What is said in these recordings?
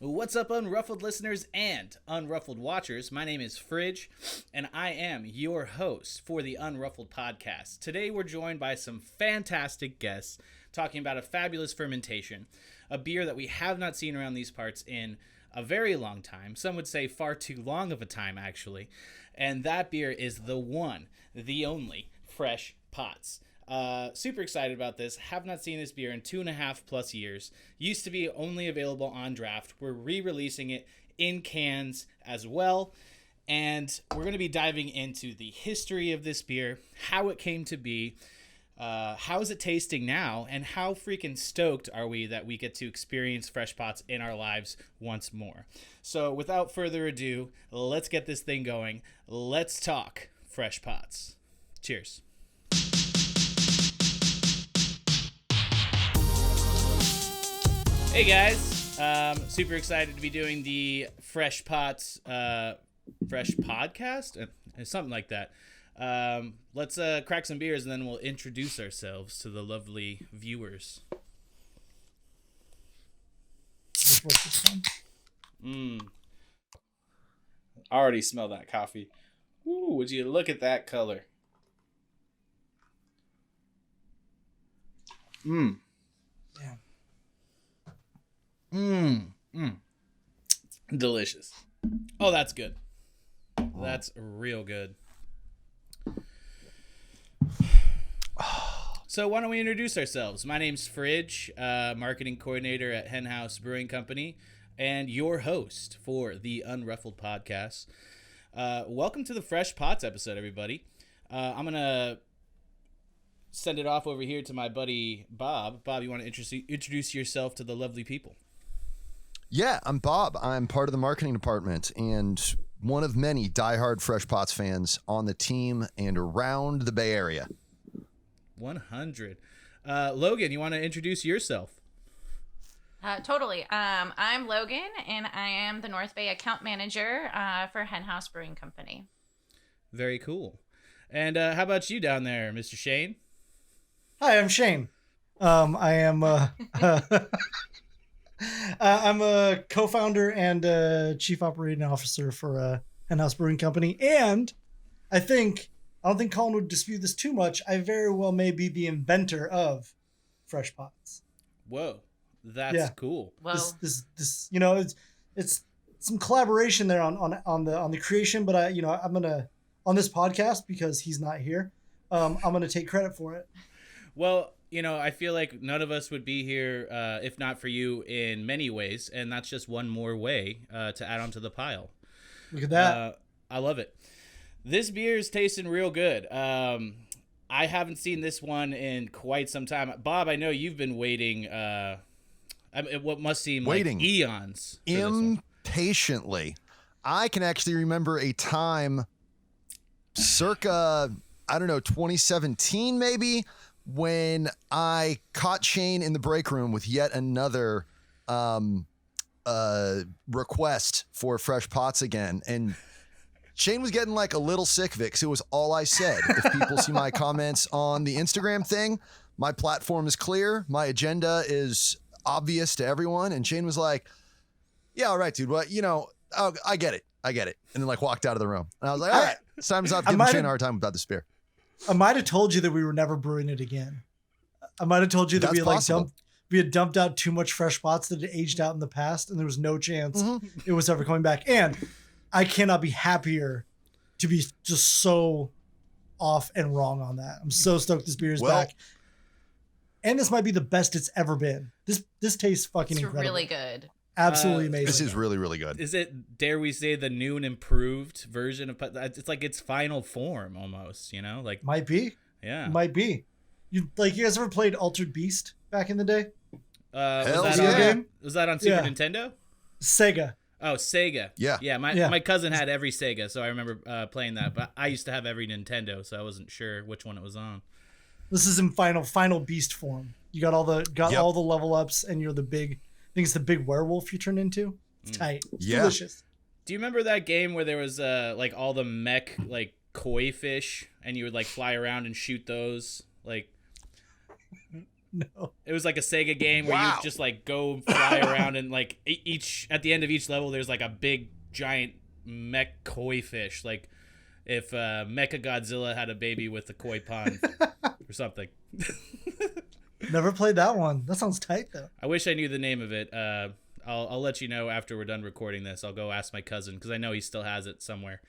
What's up, unruffled listeners and unruffled watchers? My name is Fridge, and I am your host for the Unruffled Podcast. Today, we're joined by some fantastic guests talking about a fabulous fermentation, a beer that we have not seen around these parts in a very long time. Some would say far too long of a time, actually. And that beer is the one, the only, Fresh Pots. Super excited about this. Have not seen this beer in 2.5+ years. Used to be only available on draft. We're re-releasing it in cans as well. And we're going to be diving into the history of this beer, how it came to be, how is it tasting now, and how freaking stoked are we that we get to experience Fresh Pots in our lives once more. So without further ado, let's get this thing going. Let's talk Fresh Pots. Cheers. Hey guys, super excited to be doing the Fresh Pots Fresh Podcast, something like that. Let's crack some beers and then we'll introduce ourselves to the lovely viewers. I already smell that coffee. Ooh, would you look at that color? Yeah. Delicious. Oh, that's good. That's real good. So why don't we introduce ourselves? My name's Fridge, marketing coordinator at HenHouse Brewing Company, and your host for the Unruffled Podcast. Welcome to the Fresh Pots episode, everybody. I'm going to send it off over here to my buddy Bob. Bob, you want to introduce yourself to the lovely people? Yeah, I'm Bob. I'm part of the marketing department and one of many diehard Fresh Pots fans on the team and around the Bay Area. 100. Logan, you want to introduce yourself? Totally. I'm Logan, and I am the North Bay account manager for HenHouse Brewing Company. Very cool. And how about you down there, Mr. Shane? Hi, I'm Shane. I am I'm a co-founder and chief operating officer for HenHouse Brewing Company, and I don't think Colin would dispute this too much. I very well may be the inventor of Fresh Pots. Whoa, that's cool. Well, this you know, it's some collaboration there on the creation, but I'm gonna on this podcast because he's not here. I'm gonna take credit for it. Well, I feel like none of us would be here if not for you in many ways, and that's just one more way to add onto the pile. Look at that. I love it. This beer is tasting real good. I haven't seen this one in quite some time. Bob, I know you've been waiting what must seem like eons. Impatiently. I can actually remember a time circa, 2017 maybe, when I caught Shane in the break room with yet another request for Fresh Pots again. And Shane was getting like a little sick of it because it was all I said. If people see my comments on the Instagram thing, my platform is clear. My agenda is obvious to everyone. And Shane was like, yeah, all right, dude. Well, I get it. And then walked out of the room. And I was like, all right, it's time to stop giving Shane a hard time about this beer. I might have told you that we were never brewing it again. I might have told you that we had dumped out too much Fresh Pots that had aged out in the past, and there was no chance it was ever coming back. And I cannot be happier to be just so off and wrong on that. I'm so stoked this beer is back. And this might be the best it's ever been. This tastes fucking incredible. It's really good. Absolutely amazing. This is really, really good. Is it, dare we say, the new and improved version of it's like its final form almost, like might be. Yeah. Might be. You guys ever played Altered Beast back in the day? Was that on Super Nintendo? Sega. Oh, Sega. Yeah. Yeah, my cousin had every Sega, so I remember playing that, but I used to have every Nintendo, so I wasn't sure which one it was on. This is in final beast form. You got all the level ups, and you're the big, I think it's the big werewolf you turn into. It's tight. It's delicious. Do you remember that game where there was all the mech koi fish, and you would fly around and shoot those? No. It was like a Sega game where you just like go fly around and like each at the end of each level there's like a big giant mech koi fish, like if Mecha Godzilla had a baby with a koi pond or something. Never played that one. That sounds tight though. I wish I knew the name of it. I'll let you know after we're done recording this. I'll go ask my cousin because I know he still has it somewhere.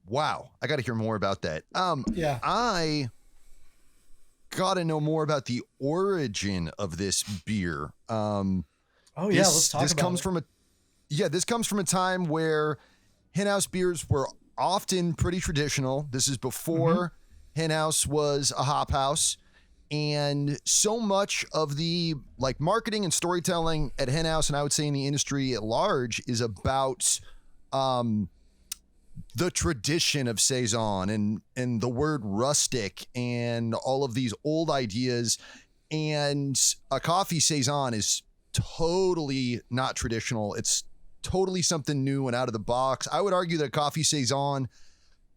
Wow, I got to hear more about that. Yeah. I got to know more about the origin of this beer. Let's talk this about comes it. from this comes from a time where HenHouse beers were often pretty traditional. This is before HenHouse was a hop house, and so much of the like marketing and storytelling at HenHouse, and I would say in the industry at large, is about the tradition of Saison and the word rustic and all of these old ideas. And a coffee Saison is totally not traditional. It's totally something new and out of the box. I would argue that a coffee Saison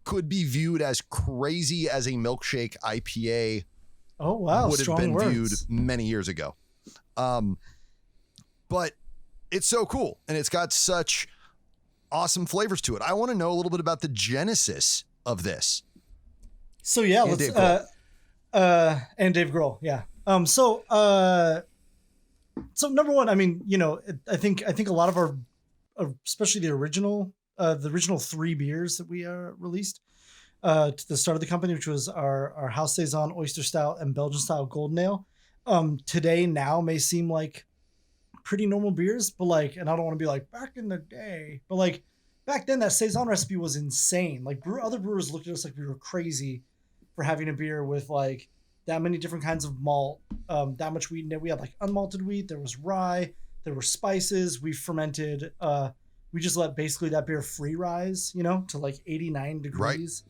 could be viewed as crazy as a milkshake IPA. Oh wow, would have strong been words. viewed many years ago. But it's so cool and it's got such awesome flavors to it. I want to know a little bit about the genesis of this. So yeah, And let's Dave Grohl. and Dave Grohl, yeah. So number one, I mean, you know, I think a lot of our, especially the original 3 beers that we released to the start of the company, which was our House Saison, Oyster Stout, and Belgian Style Golden Ale. Today now may seem like pretty normal beers, but like, and I don't want to be like back in the day, but like back then that Saison recipe was insane. Like other brewers looked at us like we were crazy for having a beer with like that many different kinds of malt, that much wheat in it. We had like unmalted wheat, there was rye, there were spices. We fermented, we just let basically that beer free rise, you know, to like 89 degrees.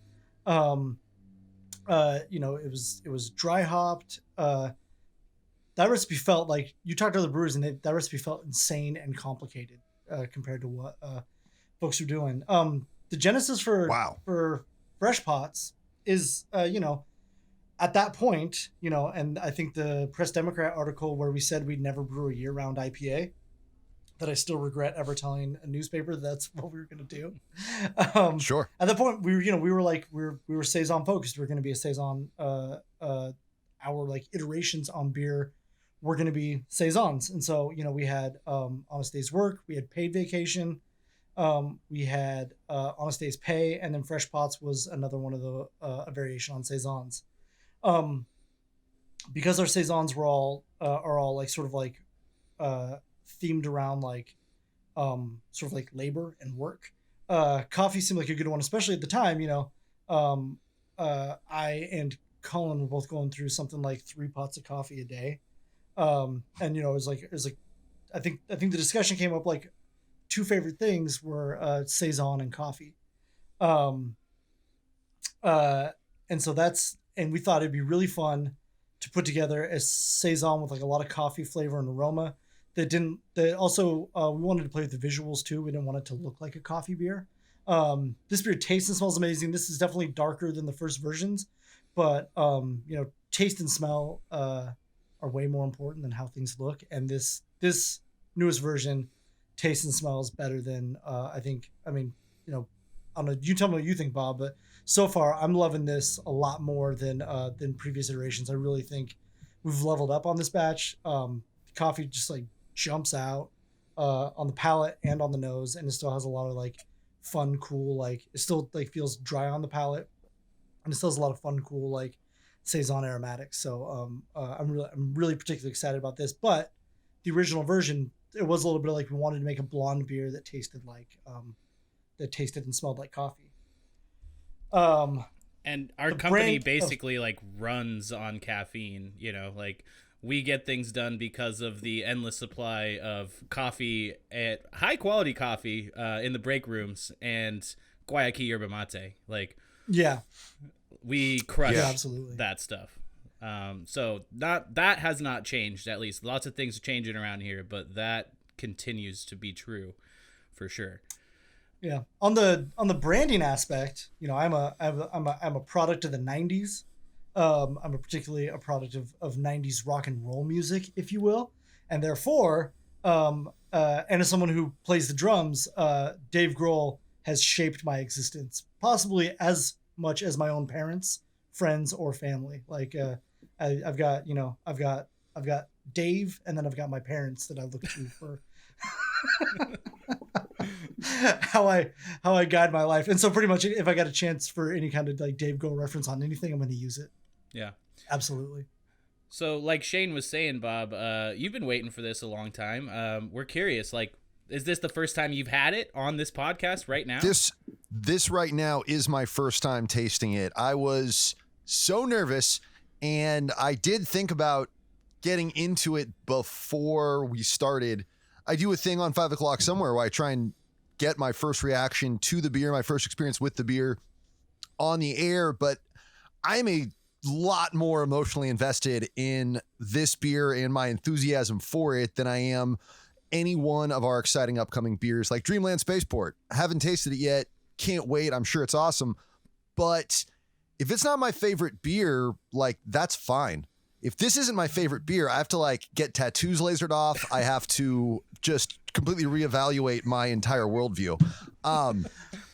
You know, it was dry hopped. That recipe felt like, you talked to other brewers and that recipe felt insane and complicated compared to what folks are doing. The genesis for fresh pots is, you know, at that point, you know, and I think the Press Democrat article where we said we'd never brew a year-round IPA, that I still regret ever telling a newspaper that's what we were going to do. Sure. At that point, we were Saison focused. We were going to be a Saison. Our like iterations on beer were going to be Saisons, and so you know we had Honest Day's Work, we had Paid Vacation, we had Honest Day's Pay, and then Fresh Pots was another one of the a variation on Saisons. Because our Saisons were are all like sort of like themed around like sort of like labor and work. Coffee seemed like a good one, especially at the time. You know, I and Colin were both going through something like 3 pots of coffee a day, and you know, it was like I think the discussion came up like 2 favorite things were Saison and coffee, and so and we thought it'd be really fun to put together a Saison with like a lot of coffee flavor and aroma. We wanted to play with the visuals too. We didn't want it to look like a coffee beer. This beer tastes and smells amazing. This is definitely darker than the first versions, but you know, taste and smell are way more important than how things look. And this newest version tastes and smells better than I mean, you know, I don't know. You tell me what you think, Bob, but so far I'm loving this a lot more than previous iterations. I really think we've leveled up on this batch. Coffee just like jumps out on the palate and on the nose, and it still has a lot of like fun, cool, like it still like feels dry on the palate, and it still has a lot of fun, cool like Saison aromatics. So I'm really particularly excited about this. But the original version, it was a little bit like we wanted to make a blonde beer that tasted and smelled like coffee. And our company basically like runs on caffeine, you know, like we get things done because of the endless supply of coffee, at high quality coffee in the break rooms, and Guayaquil yerba mate. Like, yeah, we crush absolutely that stuff. So that has not changed. At least lots of things are changing around here, but that continues to be true for sure. Yeah. On the branding aspect, you know, I'm a product of the 90s. I'm particularly a product of 90s rock and roll music, if you will. And therefore, and as someone who plays the drums, Dave Grohl has shaped my existence, possibly as much as my own parents, friends, or family. Like, I've got Dave, and then I've got my parents that I look to for how I guide my life. And so pretty much if I got a chance for any kind of like Dave Grohl reference on anything, I'm going to use it. Yeah, absolutely. So like Shane was saying, Bob, you've been waiting for this a long time. We're curious, like, is this the first time you've had it on this podcast right now? This right now is my first time tasting it. I was so nervous, and I did think about getting into it before we started. I do a thing on 5 o'clock somewhere where I try and get my first reaction to the beer, my first experience with the beer on the air, but I'm a lot more emotionally invested in this beer and my enthusiasm for it than I am any one of our exciting upcoming beers like Dreamland Spaceport. I haven't tasted it yet. Can't wait. I'm sure it's awesome. But if it's not my favorite beer, like, that's fine. If this isn't my favorite beer, I have to like get tattoos lasered off. I have to just completely reevaluate my entire worldview.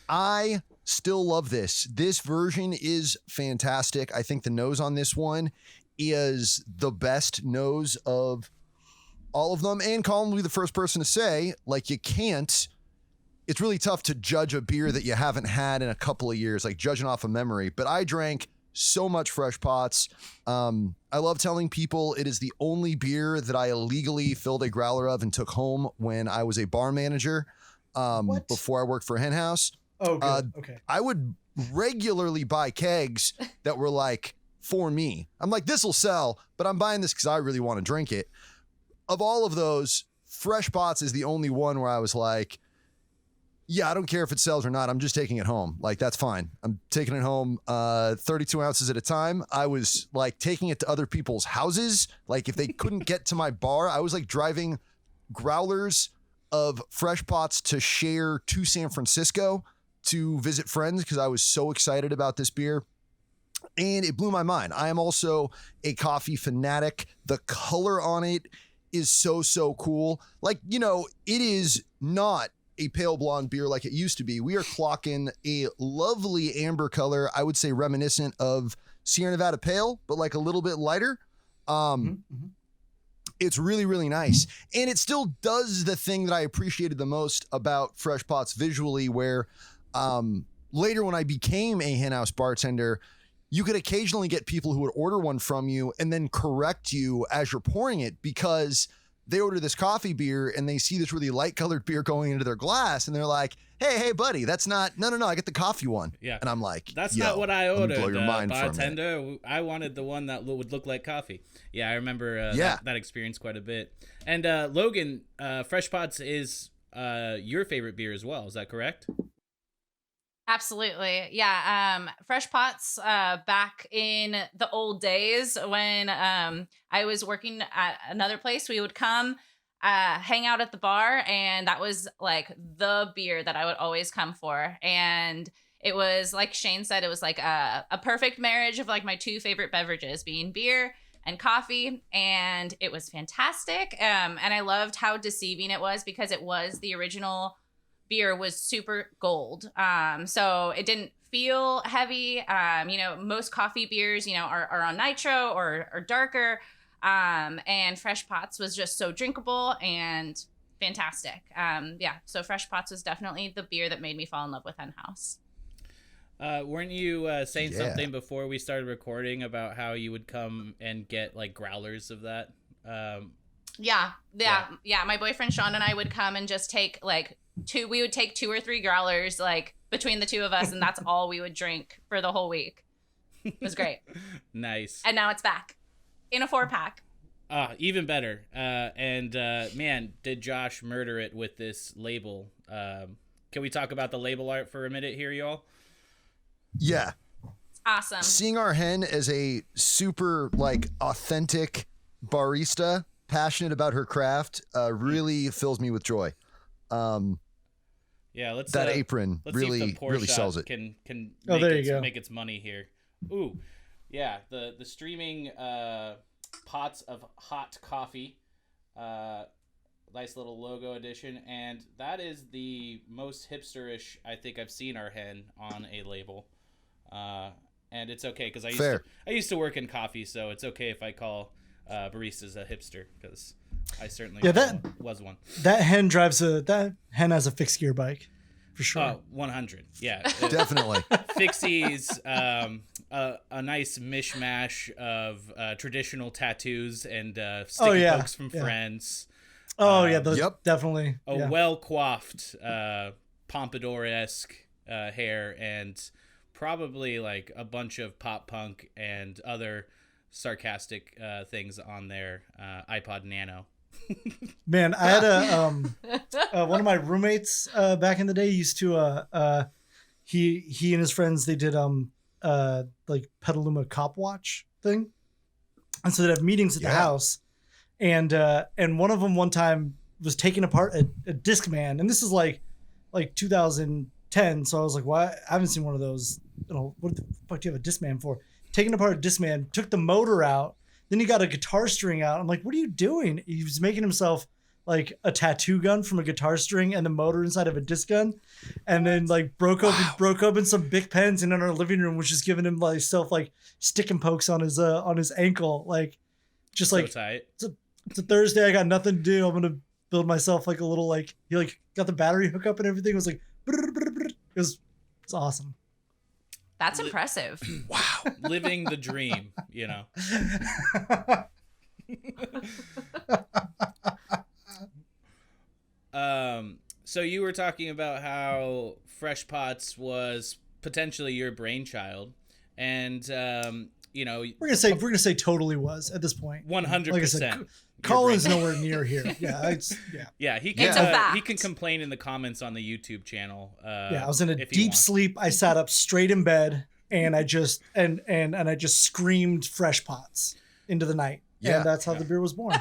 I still love this. This version is fantastic. I think the nose on this one is the best nose of all of them. And Colin will be the first person to say, like, it's really tough to judge a beer that you haven't had in a couple of years, like judging off of memory. But I drank so much Fresh Pots. I love telling people it is the only beer that I illegally filled a growler of and took home when I was a bar manager before I worked for HenHouse. Oh, good. Okay. I would regularly buy kegs that were like for me. I'm like, this will sell, but I'm buying this because I really want to drink it. Of all of those, Fresh Pots is the only one where I was like, yeah, I don't care if it sells or not. I'm just taking it home. Like, that's fine. I'm taking it home 32 ounces at a time. I was like taking it to other people's houses. Like, if they couldn't get to my bar, I was like driving growlers of Fresh Pots to share to San Francisco to visit friends because I was so excited about this beer. And it blew my mind. I am also a coffee fanatic. The color on it is so cool. Like, you know, it is not a pale blonde beer like it used to be. We are clocking a lovely amber color, I would say reminiscent of Sierra Nevada Pale, but like a little bit lighter. It's really nice. And it still does the thing that I appreciated the most about Fresh Pots visually, where later when I became a HenHouse bartender, you could occasionally get people who would order one from you and then correct you as you're pouring it because they order this coffee beer and they see this really light colored beer going into their glass and they're like, hey, buddy, that's not, no, I get the coffee one. Yeah. And I'm like, that's not what I ordered, blow your mind bartender. I wanted the one that would look like coffee. Yeah, I remember that experience quite a bit. And Logan, Fresh Pots is your favorite beer as well. Is that correct? Absolutely. Yeah. Fresh Pots, back in the old days when I was working at another place, we would come hang out at the bar, and that was like the beer that I would always come for. And it was, like Shane said, it was like a perfect marriage of like my two favorite beverages being beer and coffee, and it was fantastic. And I loved how deceiving it was because it was the original beer was super gold. So it didn't feel heavy. Most coffee beers, are on nitro or darker. And Fresh Pots was just so drinkable and fantastic. So Fresh Pots was definitely the beer that made me fall in love with HenHouse. Weren't you saying something before we started recording about how you would come and get like growlers of that? Yeah. My boyfriend Sean and I would come and just take we would take 2 or 3 growlers like between the two of us, and that's all we would drink for the whole week. It was great. Nice. And now it's back in a 4-pack. Even better. Man, did Josh murder it with this label. Can we talk about the label art for a minute here, y'all? Yeah. It's awesome. Seeing our hen as a super like authentic barista, passionate about her craft, really fills me with joy. Let's apron let's really see if the pour shot sells it. Can there you go. Make its money here. Ooh, Yeah, the streaming pots of hot coffee. Nice little logo edition, and that is the most hipsterish I think I've seen our hen on a label. And it's okay because I used to work in coffee, so it's okay if I call baristas a hipster because I certainly was one. That hen has a fixed gear bike, for sure. Oh, 100. Yeah, Definitely. Fixies, a nice mishmash of traditional tattoos and sticky pokes from friends. Oh yeah, definitely. Well coiffed, pompadour-esque hair, and probably like a bunch of pop punk and other sarcastic things on their iPod Nano. Man, I had one of my roommates back in the day used to he and his friends, they did like Petaluma cop watch thing, and so they'd have meetings at the house, and one of them one time was taking apart a Discman, and this is like 2010, so I was like, "Why? I haven't seen one of those. What the fuck do you have a Discman for?" Taking apart a Discman, took the motor out, then he got a guitar string out. I'm like, "What are you doing?" He was making himself like a tattoo gun from a guitar string and the motor inside of a disc gun, and then like broke open some Bic pens, and in our living room was just giving him like stick and pokes on his ankle, like just like so tight. It's a Thursday, I got nothing to do, I'm gonna build myself like a little, like he like got the battery hookup and everything. It was like it's awesome. That's impressive. Wow, living the dream, you know. So you were talking about how Fresh Pots was potentially your brainchild, and you know, we're gonna say totally was at this point. 100%. Like I said, Colin's nowhere near here. Yeah, he can complain in the comments on the YouTube channel. I was in a deep sleep. I sat up straight in bed, and I just and I just screamed Fresh Pots into the night. Yeah, and that's how the beer was born.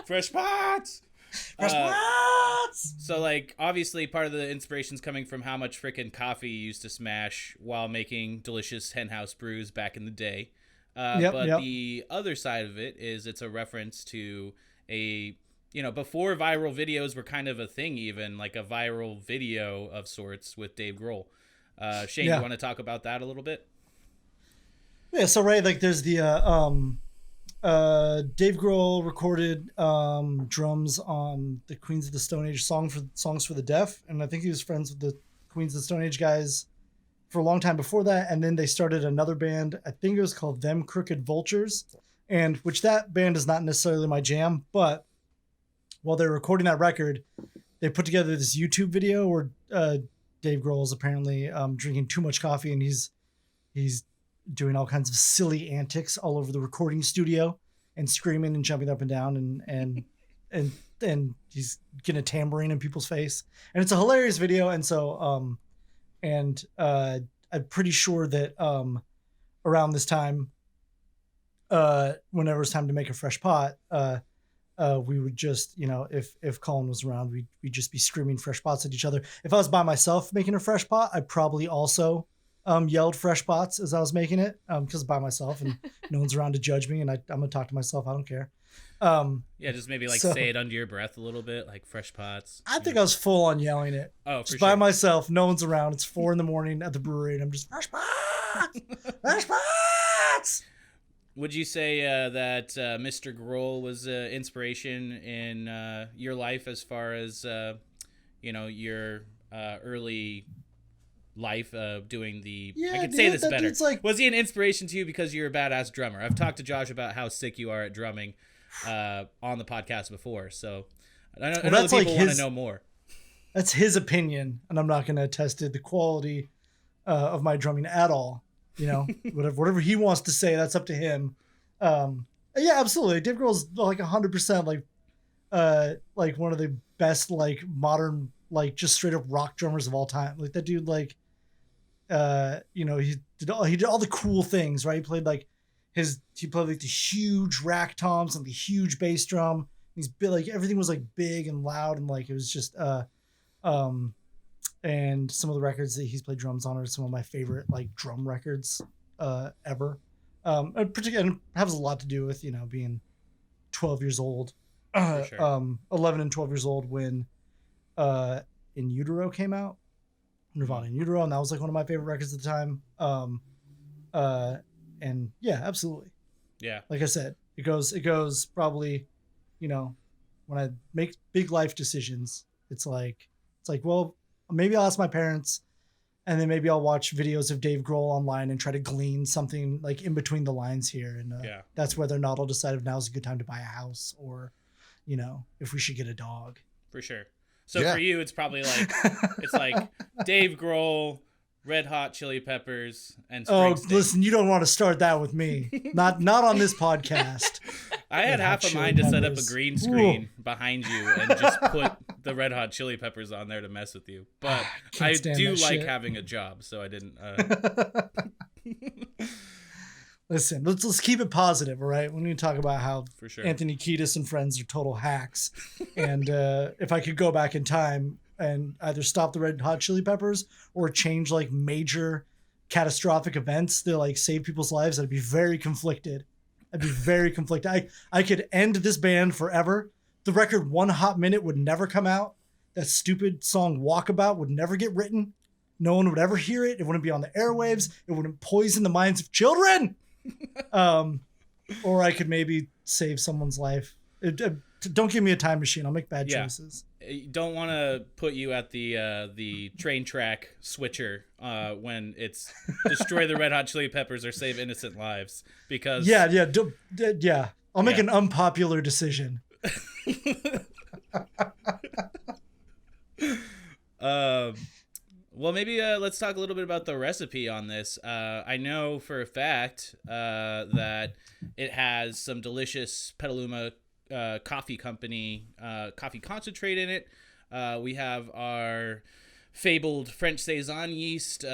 Fresh Pots. Fresh Pots. So like obviously part of the inspiration's coming from how much frickin' coffee you used to smash while making delicious HenHouse brews back in the day. The other side of it is it's a reference to before viral videos were kind of a thing, even like a viral video of sorts with Dave Grohl. Shane, you want to talk about that a little bit? Yeah, so like there's the Dave Grohl recorded drums on the Queens of the Stone Age Songs for the Deaf, and I think he was friends with the Queens of the Stone Age guys for a long time before that, and then they started another band. I think it was called Them Crooked Vultures, and which that band is not necessarily my jam, but while they were recording that record, they put together this YouTube video where Dave Grohl is apparently drinking too much coffee, and he's doing all kinds of silly antics all over the recording studio and screaming and jumping up and down and he's getting a tambourine in people's face, and it's a hilarious video. And so I'm pretty sure that around this time, whenever it was time to make a fresh pot, we would just, if Colin was around, we'd just be screaming Fresh Pots at each other. If I was by myself making a fresh pot, I'd probably also yelled Fresh Pots as I was making it, because by myself and no one's around to judge me, and I'm gonna talk to myself. I don't care. Just maybe say it under your breath a little bit, like Fresh Pots. I think I was full on yelling it. Oh, just by myself, no one's around. It's 4 a.m. at the brewery, and I'm just Fresh Pots, Fresh Pots. Would you say that Mr. Grohl was inspiration in your life as far as your early life doing the I could say this better. Was he an inspiration to you because you're a badass drummer? I've talked to Josh about how sick you are at drumming on the podcast before, so I know the people want to know more. That's his opinion, and I'm not going to attest to the quality of my drumming at all. Whatever he wants to say, that's up to him. Yeah, absolutely. Dave Grohl's like 100% like one of the best like modern like just straight up rock drummers of all time. Like that dude, like he did all the cool things, right? He played like the huge rack toms and the huge bass drum. He's big, like everything was like big and loud, and like it was just and some of the records that he's played drums on are some of my favorite like drum records ever. And particularly, it has a lot to do with, being 12 years old, For sure. 11 and 12 years old when In Utero came out, Nirvana In Utero, and that was like one of my favorite records at the time. And yeah, absolutely. Yeah. Like I said, it goes probably, when I make big life decisions, it's like, well, maybe I'll ask my parents, and then maybe I'll watch videos of Dave Grohl online and try to glean something like in between the lines here. And that's whether or not I'll decide if now's a good time to buy a house or, if we should get a dog. For sure. So for you, it's probably like, it's like Dave Grohl, Red Hot Chili Peppers, and Springsteen. Listen, you don't want to start that with me. Not on this podcast. I had half a mind to set up a green screen behind you and just put the Red Hot Chili Peppers on there to mess with you. But I do like having a job, so I didn't. Listen, let's keep it positive, all right? We need to talk about how For sure. Anthony Kiedis and friends are total hacks. And if I could go back in time and either stop the Red Hot Chili Peppers or change like major catastrophic events to like save people's lives, I'd be very conflicted. I could end this band forever. The record One Hot Minute would never come out. That stupid song Walkabout would never get written. No one would ever hear it. It wouldn't be on the airwaves. It wouldn't poison the minds of children. Or I could maybe save someone's life. Don't give me a time machine. I'll make bad choices. You don't want to put you at the train track switcher when it's destroy the Red Hot Chili Peppers or save innocent lives, because I'll make an unpopular decision. Well, maybe let's talk a little bit about the recipe on this. I know for a fact that it has some delicious Petaluma Coffee Company coffee concentrate in it. We have our fabled French Saison yeast,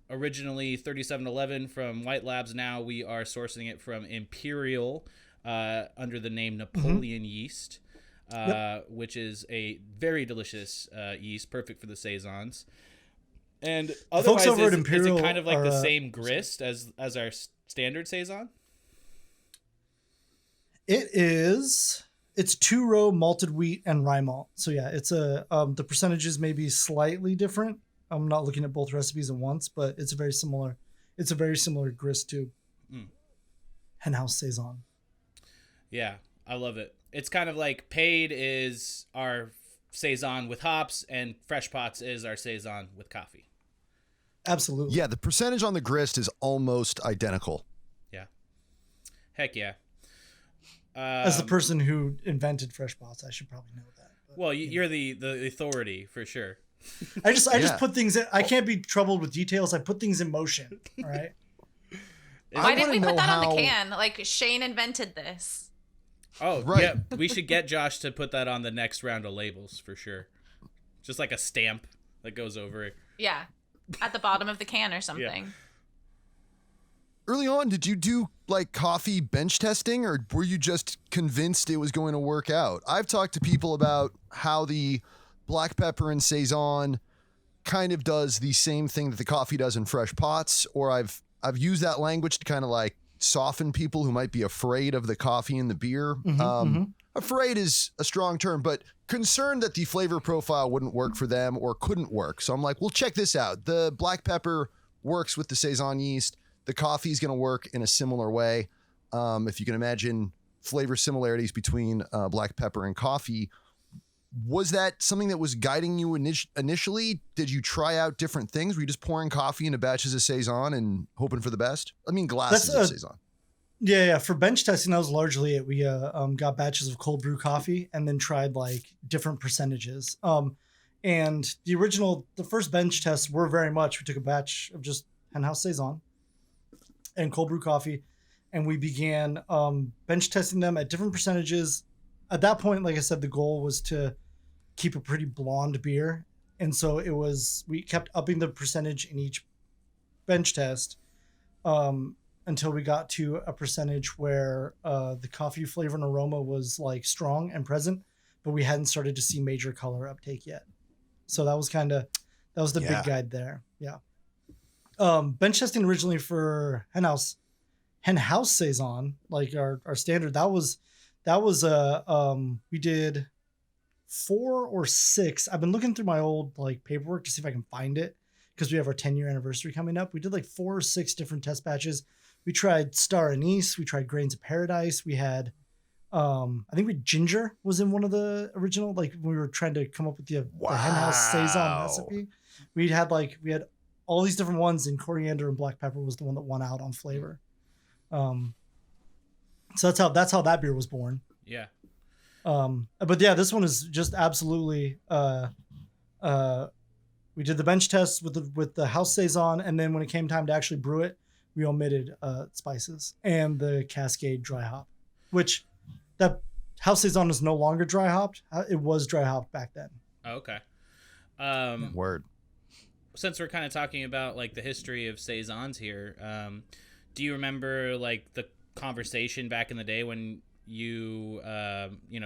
originally 3711 from White Labs. Now we are sourcing it from Imperial under the name Napoleon yeast, which is a very delicious yeast, perfect for the Saisons. And otherwise, over at is Imperial it kind of like the same grist as our standard Saison? It is. It's 2-row malted wheat and rye malt. So yeah, it's the percentages may be slightly different. I'm not looking at both recipes at once, but it's a very similar grist to HenHouse Saison. Yeah, I love it. It's kind of like Paid is our Saison with hops and Fresh Pots is our Saison with coffee. Absolutely. Yeah, the percentage on the grist is almost identical. Yeah. Heck yeah. As the person who invented Fresh Pots, I should probably know that. But, well, you're the authority for sure. I just put things in. I can't be troubled with details. I put things in motion. All right. Why didn't we put that on the can? Like Shane invented this. Oh, right. Yeah. We should get Josh to put that on the next round of labels for sure. Just like a stamp that goes over it. Yeah. At the bottom of the can or something. Yeah. Early on, did you do like coffee bench testing, or were you just convinced it was going to work out? I've talked to people about how the black pepper and Saison kind of does the same thing that the coffee does in Fresh Pots, or I've used that language to kind of like soften people who might be afraid of the coffee and the beer. Afraid is a strong term, but concerned that the flavor profile wouldn't work for them or couldn't work. So I'm like, well, check this out. The black pepper works with the Saison yeast. The coffee is going to work in a similar way. If you can imagine flavor similarities between black pepper and coffee, was that something that was guiding you initially? Did you try out different things? Were you just pouring coffee into batches of Saison and hoping for the best? I mean, glasses of Saison. Yeah. For bench testing, that was largely it. We got batches of cold brew coffee and then tried like different percentages. And the first bench tests were very much, we took a batch of just HenHouse Saison and cold brew coffee, and we began bench testing them at different percentages. At that point, like I said, the goal was to keep a pretty blonde beer. And so we kept upping the percentage in each bench test until we got to a percentage where the coffee flavor and aroma was like strong and present, but we hadn't started to see major color uptake yet. So that was the big guide there. Yeah. Bench testing originally for HenHouse HenHouse Saison, like our standard, that was we did 4 or 6. I've been looking through my old like paperwork to see if I can find it, because we have our 10-year anniversary coming up. We did like 4 or 6 different test batches. We tried Star Anise, we tried Grains of Paradise, we had I think ginger was in one of the original, like when we were trying to come up with the HenHouse Saison recipe. We had all these different ones, and coriander and black pepper was the one that won out on flavor. So that's how that beer was born. Yeah. But yeah, this one is just absolutely we did the bench test with the house Saison, and then when it came time to actually brew it, we omitted spices and the Cascade dry hop, which that house Saison is no longer dry hopped. It was dry hopped back then. Oh, okay. Word. Since we're kind of talking about like the history of saisons here, do you remember like the conversation back in the day when you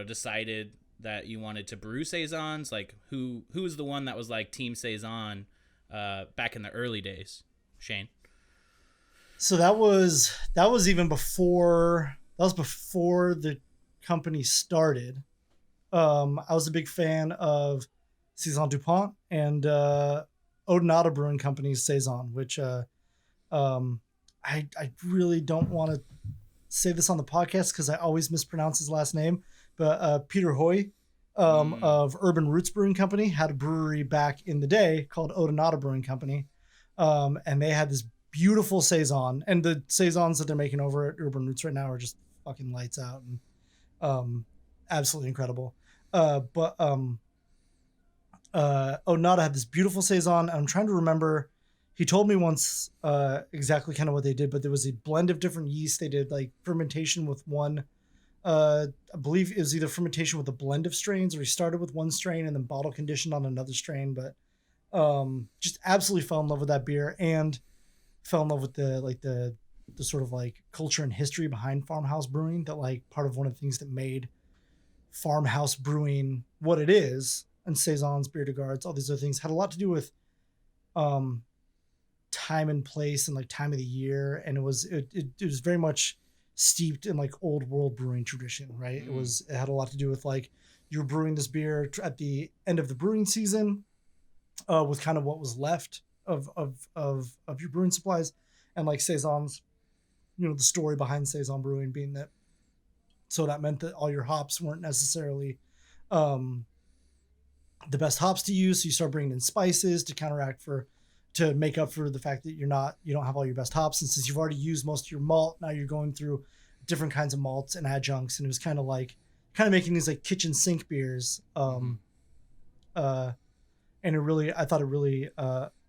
decided that you wanted to brew saisons? Like who was the one that was like team saison back in the early days? Shane. So that was even before the company started. I was a big fan of Saison DuPont and Odonata Brewing Company's Saison, which I really don't want to say this on the podcast because I always mispronounce his last name, but Peter Hoy of Urban Roots Brewing Company had a brewery back in the day called Odonata Brewing Company, and they had this beautiful Saison, and the Saisons that they're making over at Urban Roots right now are just fucking lights out and absolutely incredible. But Odonata had this beautiful Saison. I'm trying to remember. He told me once exactly kind of what they did, but there was a blend of different yeast. They did like fermentation with one. I believe it was either fermentation with a blend of strains, or he started with one strain and then bottle conditioned on another strain. But just absolutely fell in love with that beer, and fell in love with the sort of like culture and history behind farmhouse brewing. That like part of one of the things that made farmhouse brewing what it is, and saisons, beer de gardes, all these other things had a lot to do with time and place and like time of the year, and it was very much steeped in like old world brewing tradition, right? It had a lot to do with like you're brewing this beer at the end of the brewing season with kind of what was left of your brewing supplies, and like saisons, the story behind saison brewing being that, so that meant that all your hops weren't necessarily the best hops to use, so you start bringing in spices to make up for the fact that you don't have all your best hops, and since you've already used most of your malt, now you're going through different kinds of malts and adjuncts, and it was kind of making these like kitchen sink beers. And I thought it really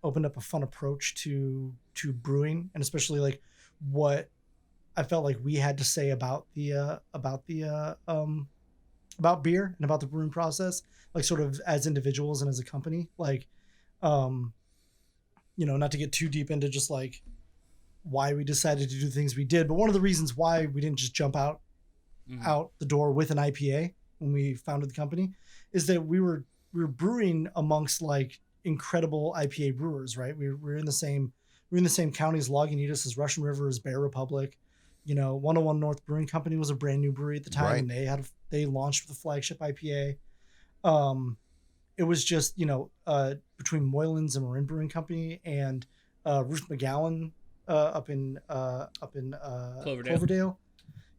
opened up a fun approach to brewing, and especially like what I felt like we had to say about beer and about the brewing process, like sort of as individuals and as a company, like not to get too deep into just like why we decided to do things we did, but one of the reasons why we didn't just jump out the door with an IPA when we founded the company is that we were brewing amongst like incredible IPA brewers, right? We're in the same county as Lagunitas, as Russian River, as Bear Republic. 101 North Brewing Company was a brand new brewery at the time, right. And they launched with a flagship IPA. It was just, between Moylan's and Marin Brewing Company and Ruth McGowan up in Cloverdale.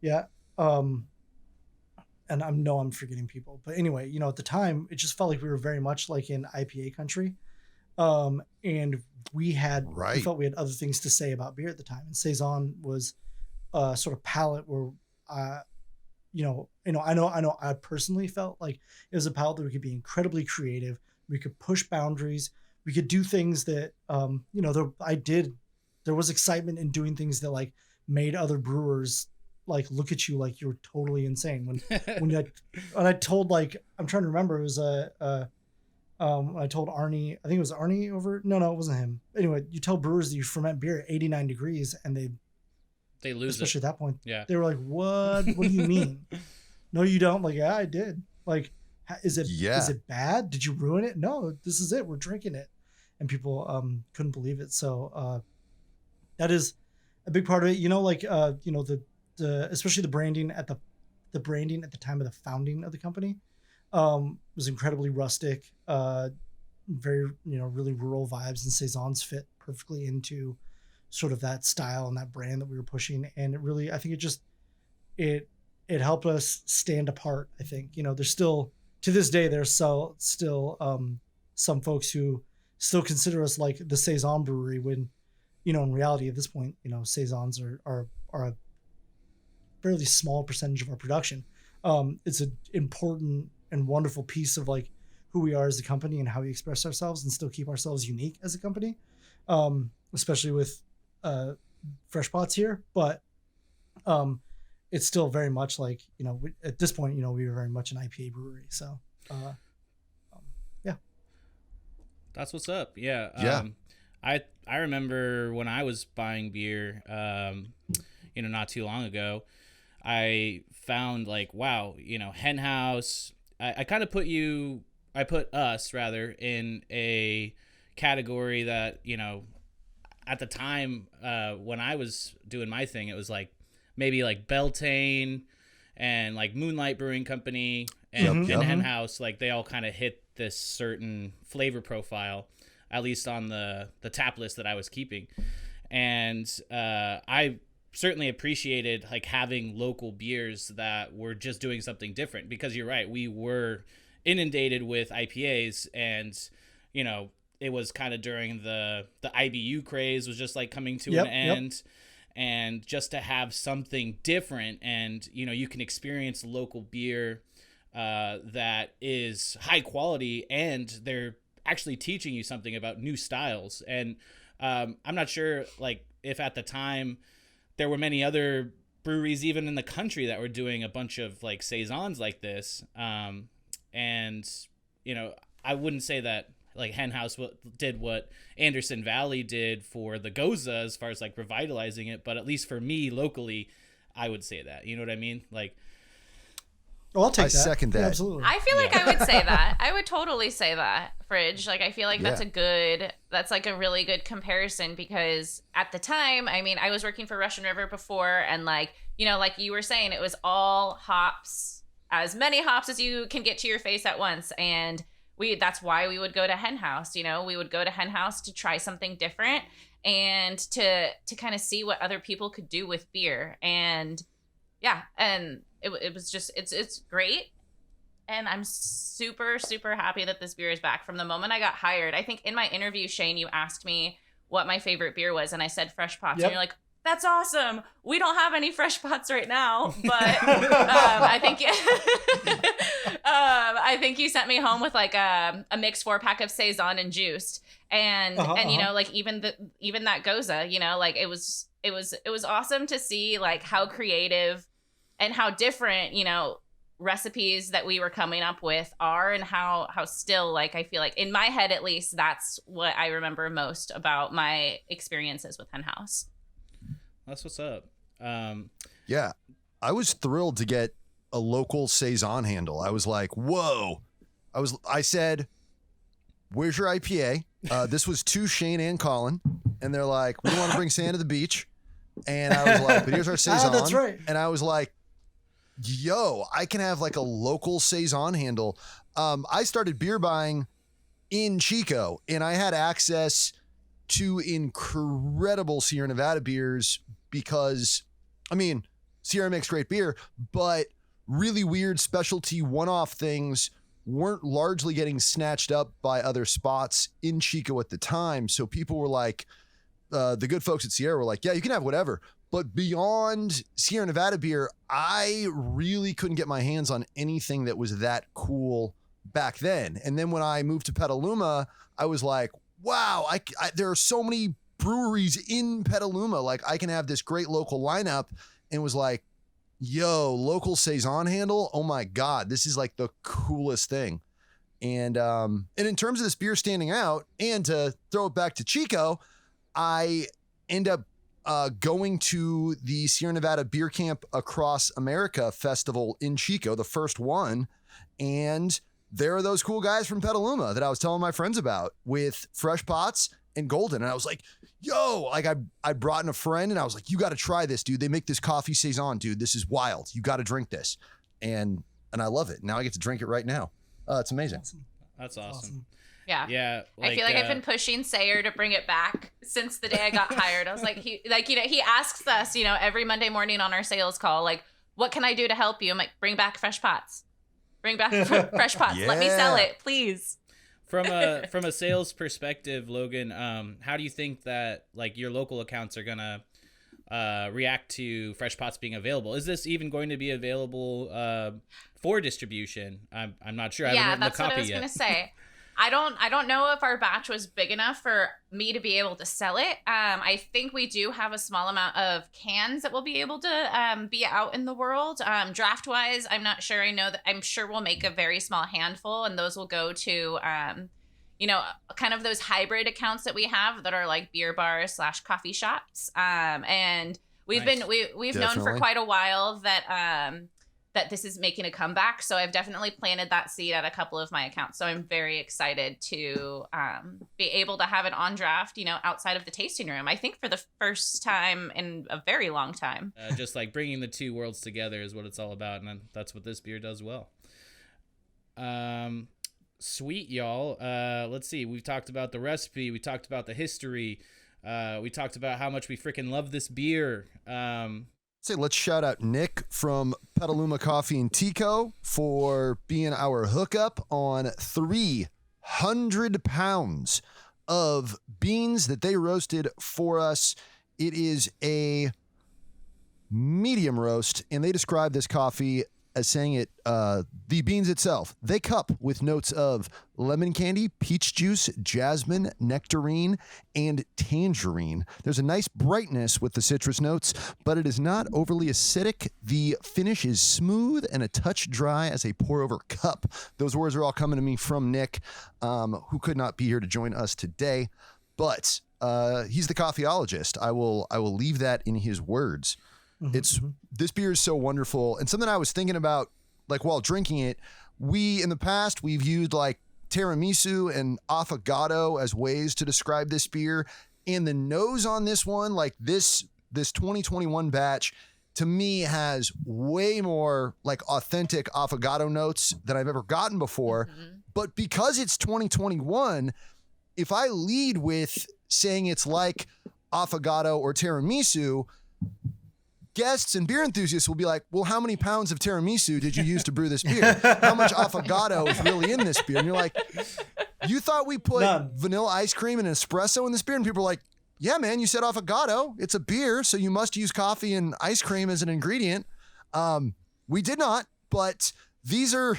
Yeah. And I'm forgetting people, but anyway, at the time it just felt like we were very much like in IPA country. And we felt we had other things to say about beer at the time. And Saison was sort of palate where, I know I personally felt like it was a palette that we could be incredibly creative. We could push boundaries. We could do things that, there was excitement in doing things that like made other brewers like look at you like you're totally insane. When I told, like, I'm trying to remember, it was I told Arnie, I think it was Arnie over. No, it wasn't him. Anyway, you tell brewers that you ferment beer at 89 degrees and they lose, especially at that point. Yeah. They were like, what do you mean? No, you don't. Like, yeah, I did. Like, is it bad? Did you ruin it? No, this is it. We're drinking it. And people couldn't believe it. So that is a big part of it. Like the especially the branding at the branding at the time of the founding of the company was incredibly rustic, very really rural vibes, and saisons fit perfectly into sort of that style and that brand that we were pushing. And it really, I think it helped us stand apart. I think there's still, to this day, there's still some folks who still consider us like the Saison brewery, when in reality at this point saisons are a fairly small percentage of our production. It's an important and wonderful piece of like who we are as a company and how we express ourselves and still keep ourselves unique as a company, especially with fresh pots here. But it's still very much like at this point we were very much an IPA brewery. So yeah, that's what's up. Yeah. Yeah. I remember when I was buying beer, not too long ago, I found like, wow, HenHouse. I kind of put us rather in a category that, at the time when I was doing my thing, it was like maybe like Beltane and like Moonlight Brewing Company and HenHouse, like they all kind of hit this certain flavor profile, at least on the tap list that I was keeping. And I certainly appreciated like having local beers that were just doing something different, because you're right, we were inundated with IPAs, and it was kind of during the IBU craze was just like coming to an end. And just to have something different, and you can experience local beer that is high quality, and they're actually teaching you something about new styles. And I'm not sure like if at the time there were many other breweries even in the country that were doing a bunch of like saisons like this. And I wouldn't say that like HenHouse did what Anderson Valley did for the Goza as far as like revitalizing it, but at least for me locally, I would say that. You know what I mean? Like, oh, I'll take that. Second that. Yeah, absolutely. I feel like I would say that. I would totally say that, Fridge. Like, I feel like that's like a really good comparison, because at the time, I mean, I was working for Russian River before, and like, like you were saying, it was all hops, as many hops as you can get to your face at once. And that's why we would go to HenHouse. We would go to HenHouse to try something different and to kind of see what other people could do with beer. And yeah, and it was just, it's great. And I'm super, super happy that this beer is back. From the moment I got hired, I think in my interview, Shane, you asked me what my favorite beer was, and I said Fresh Pots. Yep. And you're like, that's awesome. We don't have any fresh pots right now, but I think you sent me home with like a mixed 4-pack of Saison and juiced, and like even that Goza, like it was awesome to see like how creative and how different recipes that we were coming up with are, and how still, like, I feel like in my head at least, that's what I remember most about my experiences with HenHouse. That's what's up. Yeah, I was thrilled to get a local Saison handle. I was like, whoa. I said, where's your IPA? This was to Shane and Colin, and they're like, we want to bring sand to the beach. And I was like, but here's our Saison. That's right. And I was like, yo, I can have like a local Saison handle. I started beer buying in Chico, and I had access to incredible Sierra Nevada beers because, I mean, Sierra makes great beer, but really weird specialty one-off things weren't largely getting snatched up by other spots in Chico at the time. So people were like, the good folks at Sierra were like, yeah, you can have whatever. But beyond Sierra Nevada beer, I really couldn't get my hands on anything that was that cool back then. And then when I moved to Petaluma, I was like, wow, there are so many breweries in Petaluma. Like, I can have this great local lineup, and was like, yo, local Saison handle. Oh my God, this is like the coolest thing. And in terms of this beer standing out, and to throw it back to Chico, I end up going to the Sierra Nevada Beer Camp Across America Festival in Chico, the first one. And there are those cool guys from Petaluma that I was telling my friends about with fresh pots in Golden. And I was like, yo, like I brought in a friend and I was like, you got to try this, dude. They make this coffee Saison, dude. This is wild. You got to drink this. And I love it. Now I get to drink it right now. It's amazing. That's awesome. Yeah. Yeah. I feel like I've been pushing Sayer to bring it back since the day I got hired. I was like, he asks us, every Monday morning on our sales call, like, what can I do to help you? I'm like, bring back fresh pots. Bring back fresh pots. Let me sell it, please. From a sales perspective, Logan, how do you think that like your local accounts are gonna react to fresh pots being available? Is this even going to be available for distribution? I'm not sure. I haven't written the copy yet. What I was gonna say. I don't know if our batch was big enough for me to be able to sell it. I think we do have a small amount of cans that will be able to be out in the world. Draft wise, I'm not sure. I know that I'm sure we'll make a very small handful, and those will go to kind of those hybrid accounts that we have that are like beer bars / coffee shops. And we've we've known for quite a while that that this is making a comeback. So I've definitely planted that seed at a couple of my accounts. So I'm very excited to be able to have it on draft, outside of the tasting room. I think for the first time in a very long time. Just like bringing the two worlds together is what it's all about. And that's what this beer does well. Sweet, y'all. Let's see. We've talked about the recipe. We talked about the history. We talked about how much we freaking love this beer. Let's shout out Nick from Petaluma Coffee and Tea Co. for being our hookup on 300 pounds of beans that they roasted for us. It is a medium roast, and they describe this coffee as saying it, the beans itself, they cup with notes of lemon candy, peach juice, jasmine, nectarine, and tangerine. There's a nice brightness with the citrus notes, but it is not overly acidic. The finish is smooth and a touch dry as a pour-over cup. Those words are all coming to me from Nick, who could not be here to join us today, but he's the coffeeologist. I will leave that in his words. This beer is so wonderful, and something I was thinking about, like while drinking it, in the past we've used like tiramisu and affogato as ways to describe this beer, and the nose on this one, like this 2021 batch, to me has way more like authentic affogato notes than I've ever gotten before. But because it's 2021, if I lead with saying it's like affogato or tiramisu, guests and beer enthusiasts will be like, well, how many pounds of tiramisu did you use to brew this beer? How much affogato is really in this beer? And you're like, you thought we put vanilla ice cream and espresso in this beer? And people are like, yeah, man, you said affogato. It's a beer, so you must use coffee and ice cream as an ingredient. We did not, but these are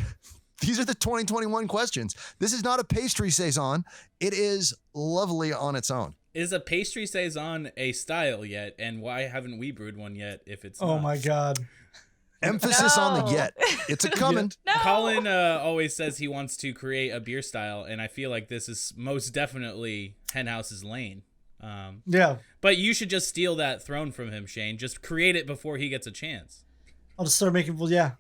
the 2021 questions. This is not a pastry Saison. It is lovely on its own. Is a pastry Saison a style yet? And why haven't we brewed one yet if it's not? Oh my God. Emphasis on the yet. It's a coming. No. Colin always says he wants to create a beer style, and I feel like this is most definitely HenHouse's lane. Yeah. But you should just steal that throne from him, Shane. Just create it before he gets a chance. I'll just start making, Yeah.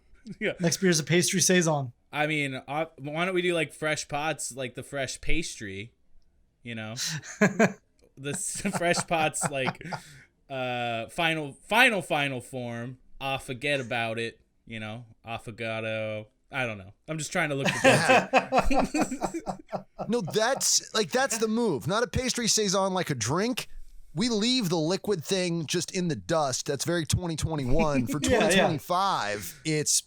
Next beer is a pastry Saison. I mean, why don't we do like fresh pots, like the fresh pastry, the fresh pots, like final form. Forget about it, affogato. I don't know. I'm just trying to look for fancy. No, that's the move. Not a pastry Saison like a drink. We leave the liquid thing just in the dust. That's very 2021. For 2025, it's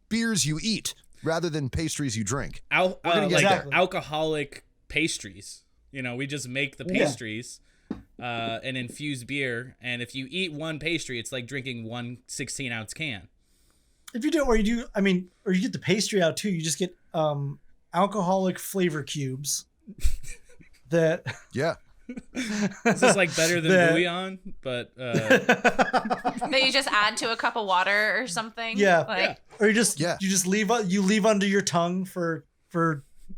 beers you eat rather than pastries you drink. Alcoholic pastries. We just make the pastries and infuse beer. And if you eat one pastry, it's like drinking one 16-ounce can. If you do, or you get the pastry out too. You just get alcoholic flavor cubes. That This is like better than bouillon, but that you just add to a cup of water or something. Or you just leave under your tongue for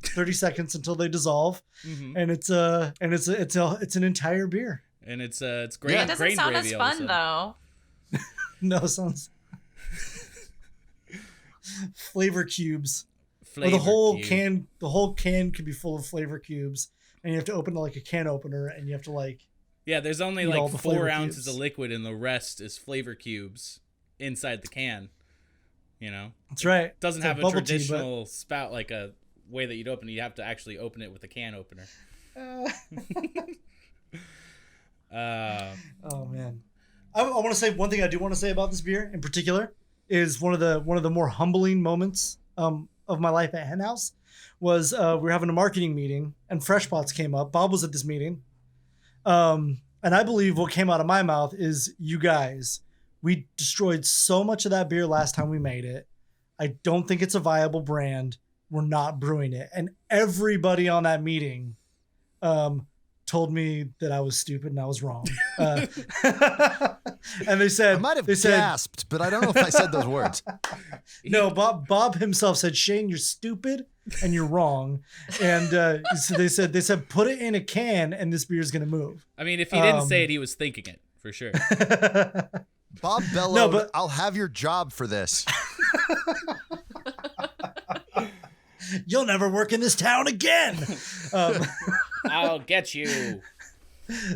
30 seconds until they dissolve, and it's an entire beer. And it's great. It doesn't sound as fun though. No, it sounds flavor cubes. The whole can could be full of flavor cubes, and you have to open like a can opener, and you have to like. Yeah, there's only Eat all like the 4 flavor ounces cubes. of liquid, and the rest is flavor cubes inside the can. You know, That's right. it doesn't It's have like a bubble tea, traditional spout like a way that you'd open it. You have to actually open it with a can opener. Oh man, I want to say one thing I do want to say about this beer in particular is one of the more humbling moments of my life at HenHouse was we were having a marketing meeting and Fresh Pots came up. Bob was at this meeting, and I believe what came out of my mouth is, "You guys, we destroyed so much of that beer last time we made it. I don't think it's a viable brand. We're not brewing it." And everybody on that meeting told me that I was stupid and I was wrong. And they said, I might have gasped, but I don't know if I said those words. No, Bob himself said, "Shane, you're stupid and you're wrong." And so they said, "Put it in a can and this beer is going to move." I mean, if he didn't say it, he was thinking it for sure. Bob bellowed, No, but- "I'll have your job for this." You'll never work in this town again. I'll get you.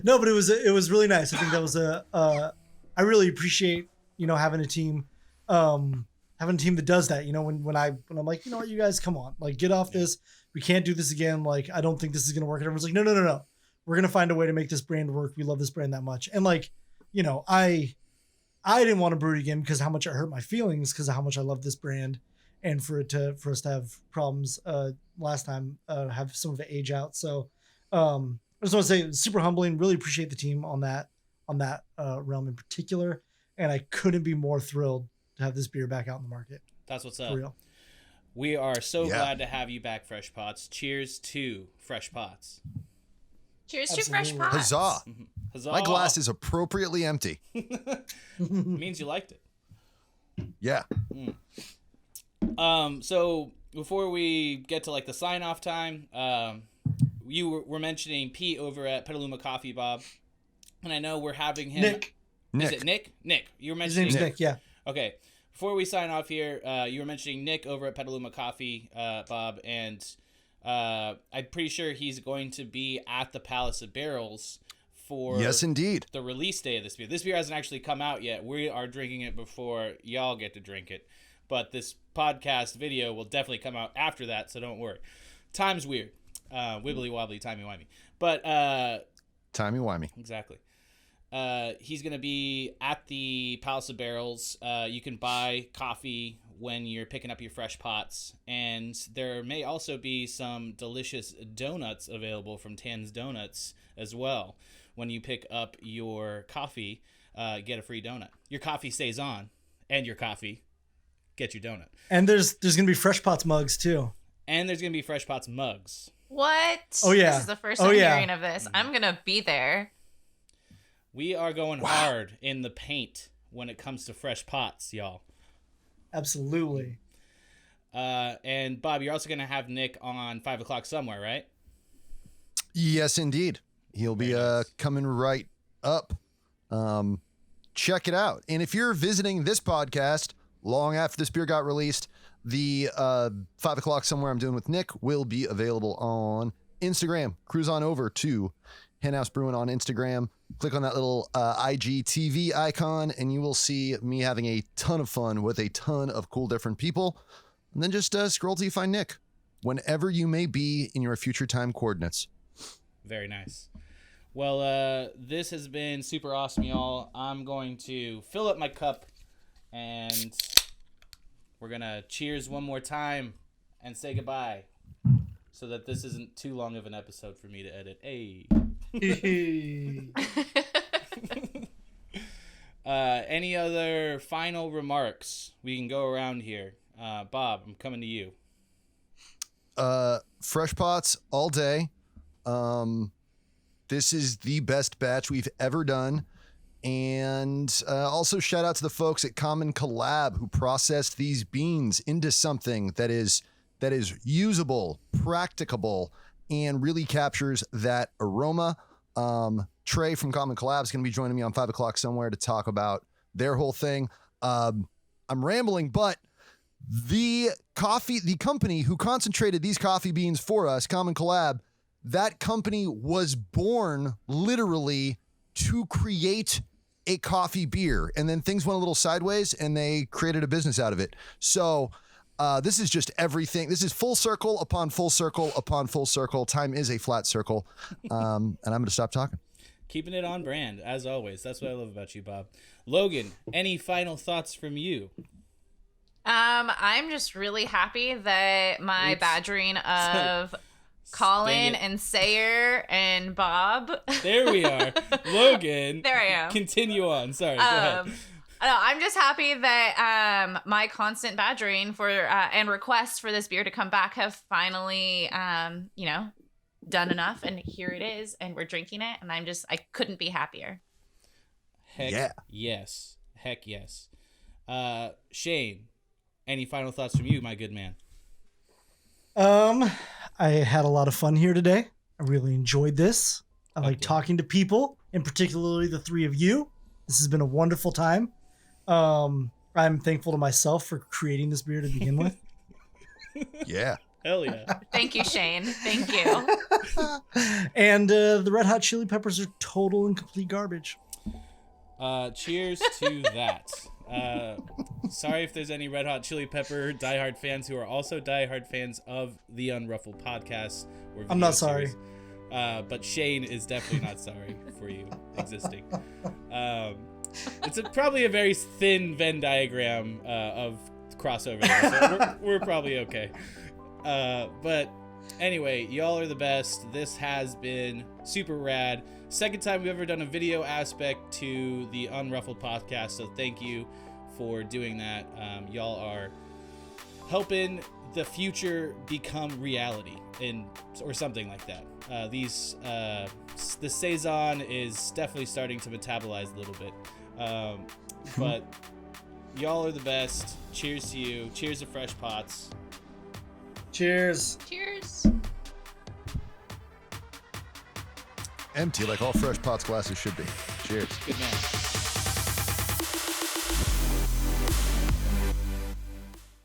No, but it was really nice. I think that was I really appreciate, having a team that does that. When I'm like, you know what, you guys, come on, like, get off this. We can't do this again. Like, I don't think this is going to work. And everyone's like, no. We're going to find a way to make this brand work. We love this brand that much. And like, I didn't want to brew it again because how much it hurt my feelings because of how much I love this brand. And for us to have problems last time, have some of it age out. So I just want to say, it's super humbling. Really appreciate the team on that realm in particular. And I couldn't be more thrilled to have this beer back out in the market. That's what's For up. real. We are so glad to have you back, Fresh Pots. Cheers to Fresh Pots. Cheers Absolutely. to Fresh Pots. Huzzah! Huzzah. My glass is appropriately empty. Means you liked it. Yeah. So before we get to like the sign off time, you were mentioning Pete over at Petaluma Coffee, Bob, and I know we're having him. Nick. Is it Nick? Nick. You were His mentioning name's Nick. Yeah. Okay. Before we sign off here, you were mentioning Nick over at Petaluma Coffee, Bob, and I'm pretty sure he's going to be at the Palace of Barrels for Yes, indeed. the release day of this beer. This beer hasn't actually come out yet. We are drinking it before y'all get to drink it. But this podcast video will definitely come out after that, so don't worry. Time's weird. Wibbly wobbly, timey wimey. But Timey-wimey. exactly. He's going to be at the Palace of Barrels. You can buy coffee when you're picking up your fresh pots. And there may also be some delicious donuts available from Tan's Donuts as well. When you pick up your coffee, get a free donut. Your coffee stays on, and your coffee, get your donut. And there's going to be Fresh Pots mugs too. And there's going to be Fresh Pots mugs. What? Oh, yeah. This is the first Oh, I'm yeah. hearing of this. I'm going to be there. We are going hard in the paint when it comes to fresh pots, y'all. Absolutely. And Bob, you're also going to have Nick on 5 o'clock somewhere, right? Yes, indeed. He'll be Very nice. coming right up. Check it out. And if you're visiting this podcast long after this beer got released, the 5 o'clock somewhere I'm doing with Nick will be available on Instagram. Cruise on over to HenHouse Brewing on Instagram. Click on that little IGTV icon, and you will see me having a ton of fun with a ton of cool different people. And then just scroll till you find Nick, whenever you may be in your future time coordinates. Very nice. Well, this has been super awesome, y'all. I'm going to fill up my cup, and we're going to cheers one more time and say goodbye so that this isn't too long of an episode for me to edit. Hey. Any other final remarks? We can go around here. Bob, I'm coming to you. Fresh pots all day. This is the best batch we've ever done. And also shout out to the folks at Collab who processed these beans into something that is usable, practicable, and really captures that aroma. Trey from Collab is going to be joining me on 5 o'clock somewhere to talk about their whole thing. I'm rambling, but the company who concentrated these coffee beans for us, Collab, that company was born literally to create a coffee beer, and then things went a little sideways and they created a business out of it. So this is just everything. This is full circle upon full circle upon full circle. Time is a flat circle. And I'm going to stop talking. Keeping it on brand, as always. That's what I love about you, Bob. Logan, any final thoughts from you? I'm just really happy that my badgering of Colin and Sayer and Bob. There we are. Logan. There I am. Continue on. Sorry, go ahead. I'm just happy that my constant badgering for and requests for this beer to come back have finally, done enough. And here it is, and we're drinking it. And I couldn't be happier. Heck yes. Heck yes. Shane, any final thoughts from you, my good man? I had a lot of fun here today. I really enjoyed this. I like talking to people, and particularly the three of you. This has been a wonderful time. I'm thankful to myself for creating this beer to begin with. Yeah. Hell yeah. Thank you, Shane. Thank you. And the Red Hot Chili Peppers are total and complete garbage. Cheers to that. Sorry if there's any Red Hot Chili Pepper diehard fans who are also diehard fans of the Unruffled podcast. Or I'm not series. sorry. But Shane is definitely not sorry for you existing. It's probably a very thin Venn diagram of crossover there, so we're probably okay. But anyway, y'all are the best. This has been super rad. Second time we've ever done a video aspect to the Unruffled podcast, so thank you for doing that. Y'all are helping the future become reality, or something like that. The Saison is definitely starting to metabolize a little bit. But y'all are the best. Cheers to you. Cheers to Fresh Pots. Cheers. Cheers. Empty like all Fresh Pots glasses should be. Cheers. Good man.